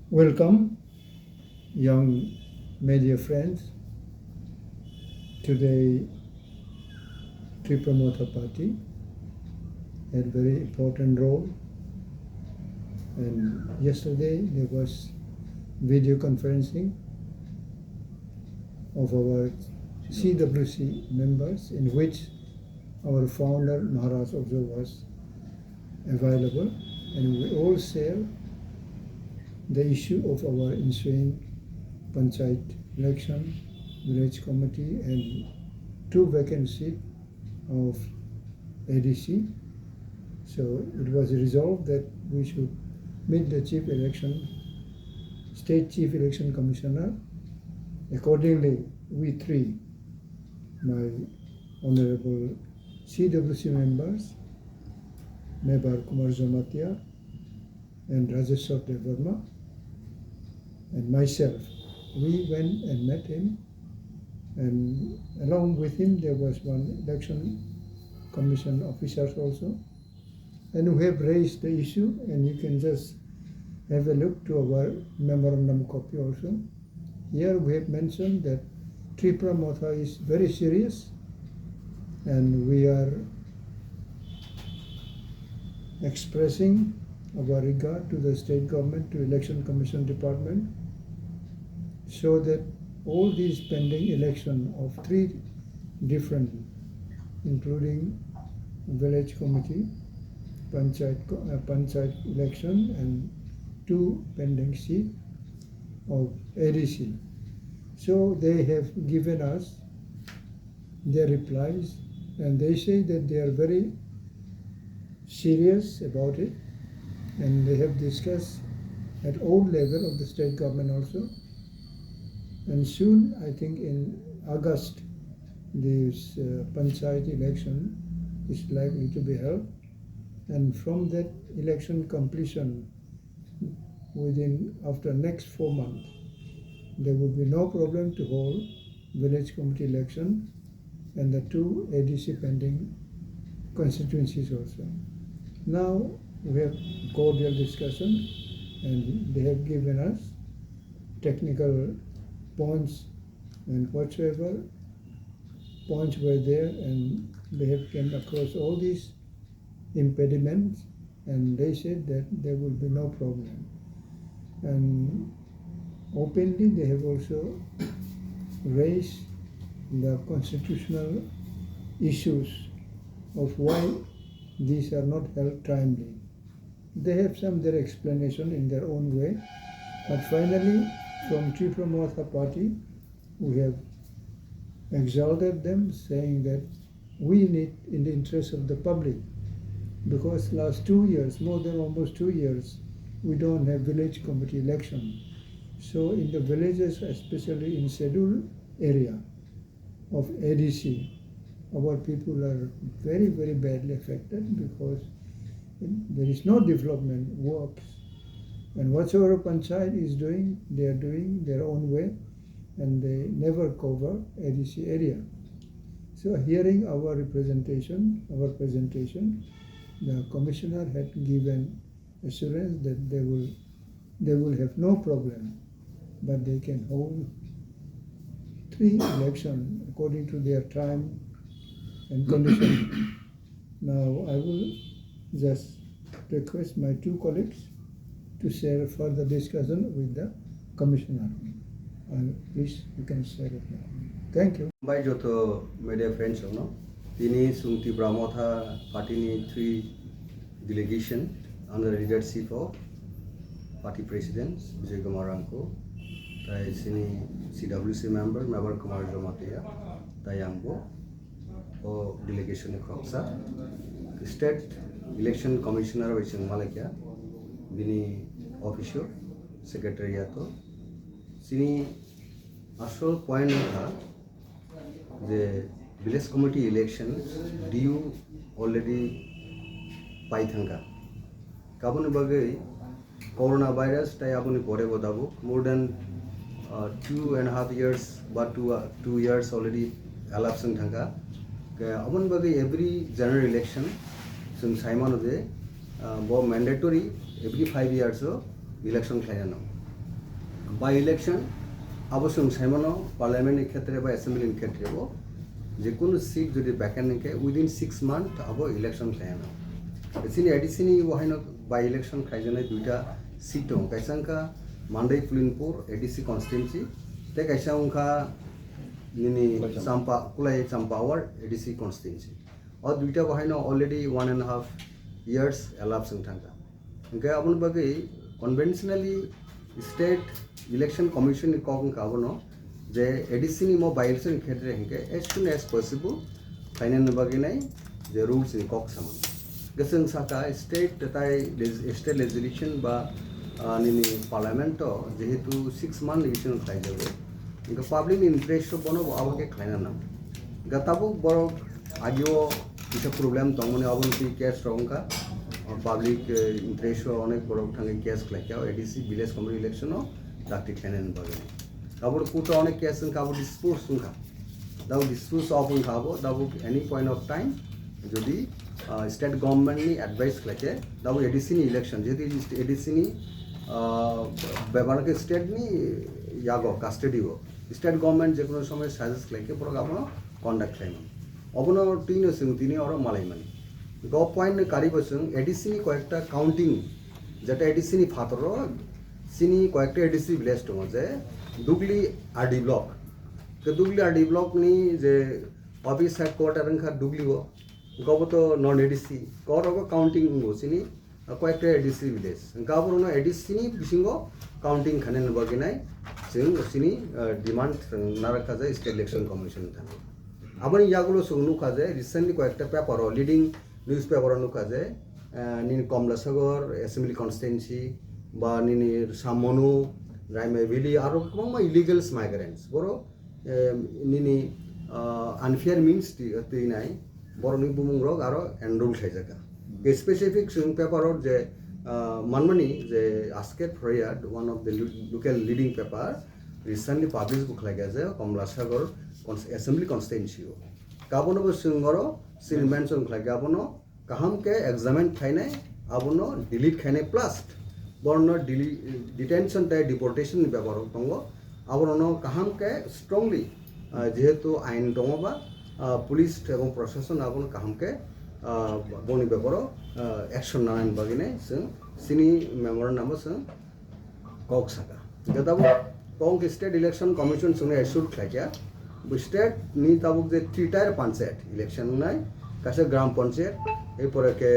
Welcome, young media friends. Today, Tripromotha Party had a very important role. And yesterday there was video conferencing of our CWC members, in which our founder Maharaj also was available, and we all share the issue of our ensuing panchayat election, village committee, and 2 vacant seats of ADC. So it was resolved that we should meet the State Chief Election Commissioner. Accordingly, we three, my honorable CWC members, Mebar Kumar Zomatia and Rajeshwar Devarma, and myself, we went and met him, and along with him there was one election commission officers also, and we have raised the issue, and you can just have a look to our memorandum copy also. Here we have mentioned that Tripromotha is very serious, and we are expressing our regard to the state government, to election commission department, so that all these pending election of 3 different, including village committee, panchayat election, and 2 pending seats of ADC. So they have given us their replies, and they say that they are very serious about it, and they have discussed at all level of the state government also. And soon, I think in August, this panchayat election is likely to be held, and from that election completion, after next 4 months, there will be no problem to hold village committee election and the 2 ADC pending constituencies also. Now we have cordial discussion, and they have given us technical points, and whatsoever points were there, and they have come across all these impediments, and they said that there will be no problem. And openly they have also raised the constitutional issues of why these are not held timely. They have their explanation in their own way, but finally from Tripromotha Party we have exalted them, saying that we need, in the interest of the public, because last 2 years, more than almost 2 years, we don't have village committee election. So in the villages, especially in scheduled area of ADC, our people are very, very badly affected, because there is no development works. And whatsoever panchayat is doing, they are doing their own way, and they never cover ADC area. So hearing our presentation, the commissioner had given assurance that they will have no problem, but they can hold 3 elections according to their time and condition. Now I will just request my 2 colleagues to share further discussion with the commissioner. Please, you can share it now. Thank you. By Joto media friends, Tini Sungti Pramotha Party 3 delegation under the leadership of Party President Vijay Kumar Anko, Tai Sini CWC member Mebar Kumar Zomatia, Tayambo, O delegation Kropsa, State Election Commissioner Vishang Malakia, Bini Official, Secretariato, Sini Asol point the village committee election due already Paithanga. Kabuni Bagai coronavirus, Tai Abuni Porebo Dabu, more than 2.5 years, but 2 years already elapsed in Thanga. Abun Bagai every general election, since Simon of the mandatory every 5 years election. By election অবশ্য সাইমনো পার্লামেন্টের ক্ষেত্রে বা অ্যাসেম্বলির ক্ষেত্রে যে কোনো seat যদি vacant থাকে উইদিন 6 মান্থ আবো ইলেকশন খাইনো এসিনি এডিসিনি ওহাইনো বাই ইলেকশন খাইজনে দুইটা সিট দं কাইসাংকা মান্দাই পুলিনপুর এডিসি কনস্টিটুয়েন্সি তে কাইসাংকা নিনি চাম্পা কুলাই চাম্পাওয়ার এডিসি কনস্টিটুয়েন্সি और दुईटा बहायनो ऑलरेडी 1.5 years elapsing थांगा ओंके आबन बागै कन्वेंशनली स्टेट इलेक्शन कमिशन कॉग काबनो जे एडीसी नि मो बाय इलेक्शन क्षेत्र हेंके as soon as possible final बागै नाय जे रूल्स इन कॉग सामान गसं साका स्टेट ताय स्टेट लेजिस्लेशन बा निनि पार्लियामेंट जेहेतु 6 month इलेक्शन खाइ जाबो ओंके पब्लिक इंटरेस्ट बनो आबके खाइना नाम गताबो बरो आजिओ কিছু প্রবলেম তখন অবনতি ক্যাশ রঙকা পাবলিক ইন্টারেস্ট অনেক বড় ঠাঙ্গে ক্যাশ খাইকাও এডিসি ভিলেজ কমিটি ইলেকশনও ডাক্তি খাইনেন বাগে কাবর কুটো অনেক ক্যাশ কাবর ডিসপুট সুংখা দাও ডিসপুট অপন খাবো দাও এনি পয়েন্ট অফ টাইম যদি স্টেট গভর্নমেন্টনি অ্যাডভাইস খাইকে দাও এডিসিনি ইলেকশন যেহেতু এডিসিনি ব্যাপারকে স্টেটনি ইয়াগো কাস্টডিও স্টেট গভর্নমেন্ট যে কোনো সময় সাজেস্ট খাইকে পর আপনার কন্ডাক্ট খাইমান অবনো টিনো সিং তিনি অর মালাইমানি গ পয়েন্ট কারিবসং এডিসিনি কয়েকটা কাউন্টিং যেটা এডিসিনি ফাতর সিনি কয়েকটা এডিসি ভিলেজ দङ যে দুগলি আরডি ব্লক তো দুগলি আরডি ব্লক নি যে অফিস হেডকোয়ার্টার খা দুগলিও গবত নন এডিসি করগো কাউন্টিং সিনি কয়েকটা এডিসি ভিলেজ গাবরনো এডিসিনি বিসিঙ্গ কাউন্টিং খানে নবাগিনাই সিং সিনি ডিমান্ড নারাখা যায় স্টেট ইলেকশন কমিশন থাকে আবার ইয়াগুলো নুকা যায় রিসেন্টলি কয়েকটা পেপার লিডিং নিউজ পেপার নুকা যায় নিনি কমলাসাগর অ্যাসেম্বলি কনস্টিটুয়েন্সি বা নিনি সামনু রাইমে ভ্যালি আরো গোबां ইলিগেলস মাইগ্রেন্টস বড় নিনি আনফেয়ার মিন্স তৈনাই বড়নি বুমুংরক আরো এনরোল খাইজাকা স্পেসিফিক সুং পেপার যে মানমানি যে আজকের ফরিয়াদ one of the local leading paper recently published book like as a Komlasagar Assembly Constituency. Kabono Singoro, Sin mention like Gabono, Kahamke, examined Kine, Abono, delete Kine plus, Borno detention type deportation in Babaro Tongo, Abono, Kahamke strongly, Jehetu Ain Tomoba, police এবং প্রশাসন Abon Kahamke, Boni Babaro, action 9 Bagine, Sini memorandum number Koksaka. Gatabu. Tong State Election Commission sune issued khaja state ni tabuk je 3 tier panchayat election nai kase gram panchayat ei pore ke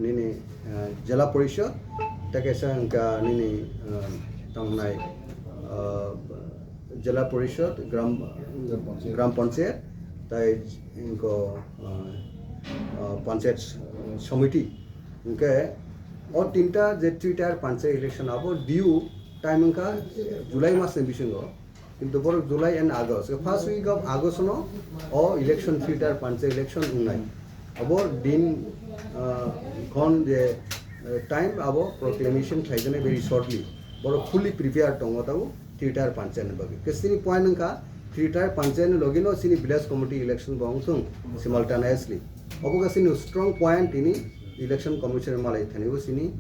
nini jela porishod take sanka nini tong nai jela porishod gram panchayat tai inko panchayat committee unke और तीनटा जे 3 tier panchayat election abo due time का जुलाई मास में बिशंगो किंतु बोर July and August first week of August नो और इलेक्शन थिएटर पंचायत इलेक्शन उन्नाई अब दिन कौन जे टाइम अब प्रोक्लेमेशन खाइजने वेरी शॉर्टली बोर फुली प्रिपेयर टंगो ताऊ थिएटर पंचायत बगे किसनी पॉइंट का थिएटर पंचायत लोगिनो सिनी विलेज कमिटी इलेक्शन बंगसुं सिमल्टेनियसली अब का सिनी स्ट्रांग पॉइंट इनी इलेक्शन कमिशन मालाई थनेबो सिनी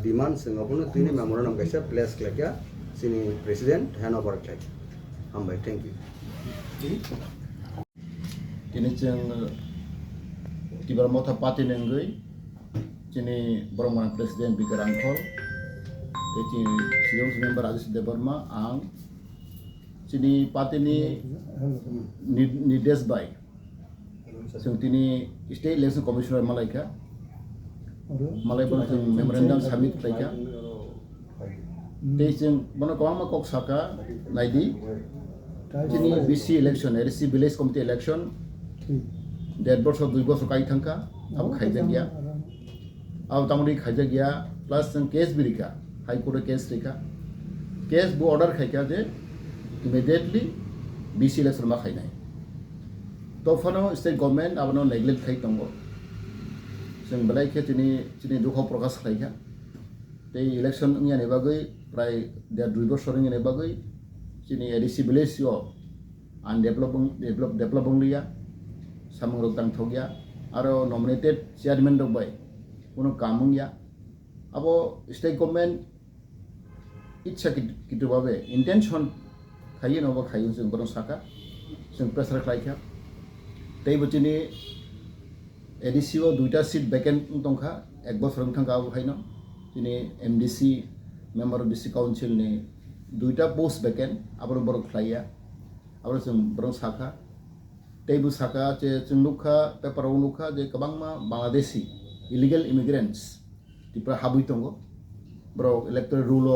डिमांड सिंगापुर तीन मेमोरेंडम कैसे प्लेस क्या सिनी प्रेसिडेंट हैंड ओवर क्या हम भाई thank you Kini jeng tibar mota party nenggui, kini Burma Presiden Bigarangkol, kini Siung member Adis Debarma ang, kini party ni Haste Bye, so kini State Election Commissioner Malayka, Malay berjeng memorandum submit mereka, jeng mana kawan kok saka naidi, kini BC election, ADC Village Committee election. 1.5 বছর 2 বছর কাই থাকা আবো খাইজা গিয়া আবো তামরি খাইজা গিয়া plus case বিরিকা হাইকোর্টে case রেখা case বো order খাইকা যে ইমিডিয়েটলি বিসি ইলেকশন মা খাই নাই তফানো স্টেট গভর্নমেন্ট আবনো নেগলেক্ট খাই তঙ্গ जों बेलायखे दिनै दुख प्रकाश खालायखा बे इलेक्शन नि बागै प्राय 2 बोसोरनि बागै दिनै एडिसि भिलेजआव डेभलपिं लिया सामंग रक्तां थगिया आरो नमिनेटेड चेयरमैन दंबाय कोनो कामुंगिया अब स्टेट गवर्नमेंट इच्छा कितुबाबे इंटेंशन खायो नङाबा खायो जों बरं साखा जों प्रेसार खालायखा तै बचिनि ADC o 2টা সিট ভ্যাকেন্ট दंखा एक বছর थांगा हायनो दिनै MDC member of district council नि 2টা पोस्ट भ्याकेन्ट आबो बरं खालाया आबो जों बरं साखा तैबो साखा जे जों लुखा पेपाराव लुखा जे गोबांमा बांलादेशी इलिगेल इमिग्रेन्ट्स दिफ्रा हाबुइ दंगो बरं इलेक्टोरेल रुल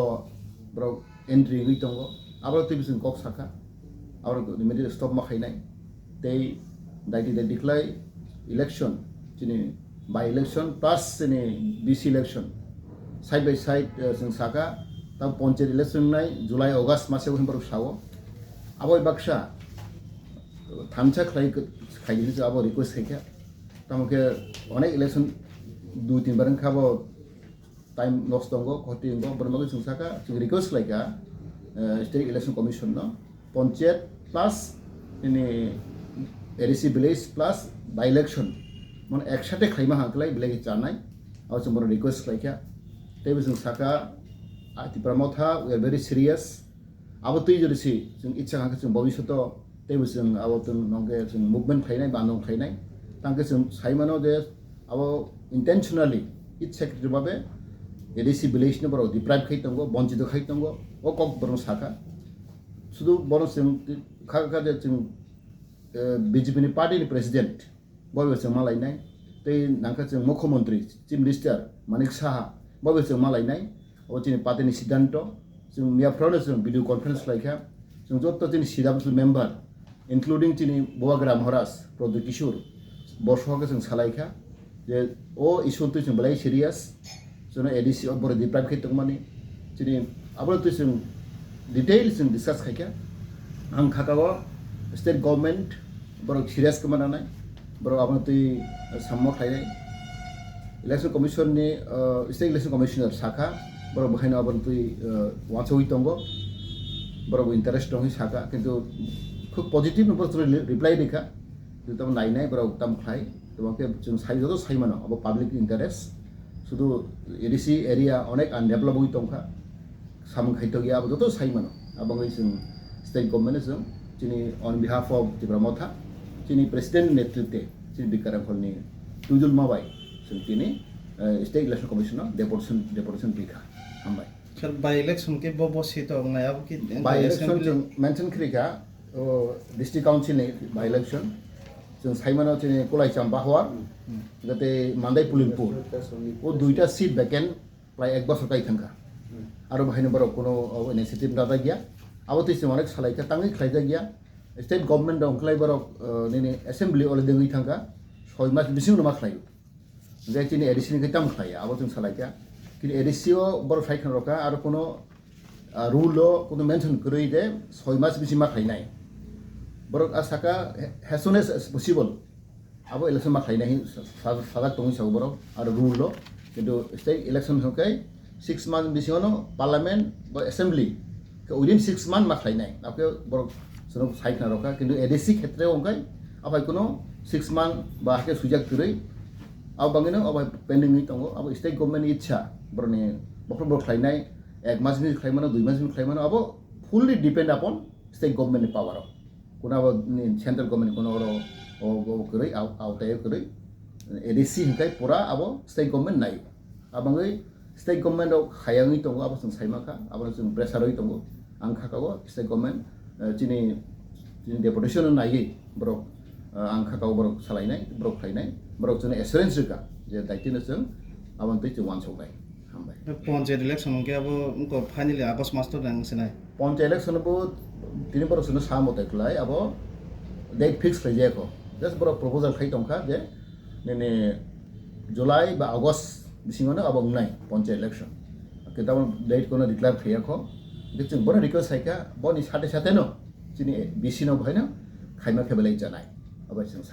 बरं एन्ट्रि गई दंगो आबो तैबो जों कक साखा आबो इमिडियेट स्टप माखायनाय तै दाइति दिख्लाय इलेक्शन दिनै बाय इलेक्शन प्लास दिनै BC election side by side जों साखा दा पन्चायत इलेक्शन नाय जुलाइ अगस्त मासेआव होनबार सावो आबो बाक्सा थामसा खायनि जो आबो रिक्वेस्ट खायखा तामके अनेक इलेक्शन 2-3 बार खाबो टाइम लस दंगो खति दंगो बरमागो जों साखा जों रिक्वेस्ट लायका स्टेट इलेक्शन कमिशन न पन्चायत प्लास दिनै ADC village plus by election मन एकसाथे खायमा हांखलाय बिलाय जानाय आव जों बर रिक्वेस्ट खायखा तैबो जों साखा आतिप्रामथा वी आर वेरी सीरियस आबो तै जरिसि जों इच्छा हांखा जों भबिष्यत तैबो जों आबो जों नंगे जों मुभमेन्ट खायनाय बानदं खायनाय तांके जों साइमानो दे आबो इंटेंशनली इच्छा कितुबाबे ADC village नि बरो डिप्राइभ खाय दंगो बन्चित खाय दंगो ओ कक बरो साखा सुदु बरो जों खाखा जे जों BJP नि पार्टी प्रेसिडेंट बयबो जों मालायनाय तै नांखा जों मुख्यमंत्री चीफ मिनिस्टार मानिक साहा बयबो जों मालायनाय ओ जोंनि पार्टीनि सिद्धांत जों मियाफ्रावनो जों भिडिअ कन्फारेन्स लायखा जों जत्त जोंनि CWC मेम्बार इनक्लुडिं जोंनि बवाग्रा महाराज प्रदीप किशोर बर्षखौ जों सालायखा जे ओ इस्युखौ जों बलाय सिरियास जों ADC अफ बर डिप्राइभ खायदोंमानि जोंनि आबोलथ जों डिटेल जों डिसकास खायखा आं खाकाव स्टेट गभर्नमेंट बरक सिरियास कमानाय बरक आबो तै साममा खायनाय इलेक्शन कमिशन नि स्टेट इलेक्शन कमिशनर साखा बरक बहायनो आबो तै वाचोइ दंगो बरक इंटरेस्ट दं साखा किन्तु खूब पजिटिव नम्बर रिप्लाइ देखा तब नायनाय बरक तम खाय तबके जों साइजो साइमानो अब पब्लिक इंटरेस्ट शुधु ADC एरिया अनेक आनडेभलप होई दंखा साम खायतो गया अब जतो साइमानो आबङै जों स्टेट गभर्नमेन्ट जों जोंनि अन बिहाफ अफ तिब्रामथा जोंनि प्रेसिडेंट नेतृत्वे जोंनि बिकाराफोरनि तुजुल माबाय जों दिनै स्टेट इलेक्शन कमिशनाव डेपुटेशन बिखा हामबाय सर बाय इलेक्शन के बो सीट नायाबो कि बाय इलेक्शन जों मेंशन खरिखा डिस्ट्रिक्ट काउन्सिल नि बाय इलेक्शन जों साइमानाव जोंनि kwlai चाम्पाहवा जाते मान्दाय पुलिमपुर ओ 2টা सीट भ्याकेन्ट प्राय 1 बছर काय थांखा आरो बाहायनो बारो कोनो इनिशिएटिभ दादा गया आबो तैसे अनेक सालायखा ताङै खायजा गया स्टेट गभर्नमेंट दंखलाय बारो नेने असेम्बली अलरेडी गई थांखा 6 मास बिसिं नमा खालायो जे जोंनि ADC नि गैताम खालाया आबो जों सालायखा कि ADC ओ बारो फाइखन रखा आरो कोनो रुल कोनो मेंशन करै दे 6 मास बिसिं मा खायनाय बारो आसाका as soon as possible आबो इलेक्शन मा खायनाय सागा तंग साव बारो आरो रुल किन्तु स्टेट इलेक्शन होखाय 6 मास बिसिङावनो पार्लियामेन्ट बा असेम्बली within 6 months मा खायनाय आपके बरो सनो साइखना रखा किन्तु ADC क्षेत्र ओंखाय आबाय कोनो 6 months बा के सुजाक करै अब बाङैनो अब पेन्डिं दंगो अब स्टेट गभर्नमेन्ट इच्छा बरने बखर खायनाय 1 मासनि खायमानो 2 मासनि खायमानो अब fully depend upon state government power कोनो अब सेंट्रल गभर्नमेन्ट कोनो ओ करै आवताय करै ADC हिंखाय पुरा अब स्टेट गभर्नमेन्ट नाय आबाङै स्टेट गभर्नमेन्ट खायांगै दंगो अब जों साइमाखा अब जों प्रेसारै दंगो आं खाकागो स्टेट गभर्नमेन्ट जोंनि डेपुटेशन नायै बरक आं खाकाव बरक सालायनाय बरक खायनाय बरक जों एसुरेन्स रोका जे दायतिनो जों आबन्दै जों वानसौबाय हामबाय पन्चायत इलेक्शन के अब उनको फाइनली आगस्ट मास तो नंगसनाय पन्चायत इलेक्शन बो तिनि बरसनो सामते खलाय अब डेट फिक्स खायजायाखो जस्ट बरक प्रपोजल खाय दंखा जे नेने जुलाइ बा अगस्त बिसिङावनो अब उंनाय पन्चायत इलेक्शन किताब डेट कोनो डिक्लेयर खायाखो जों बरो रिक्वेस्ट खायखा बनि साथे साथेनो जोंनि BC नाव बहायनो खायमा खेबलाय जानाय अब जों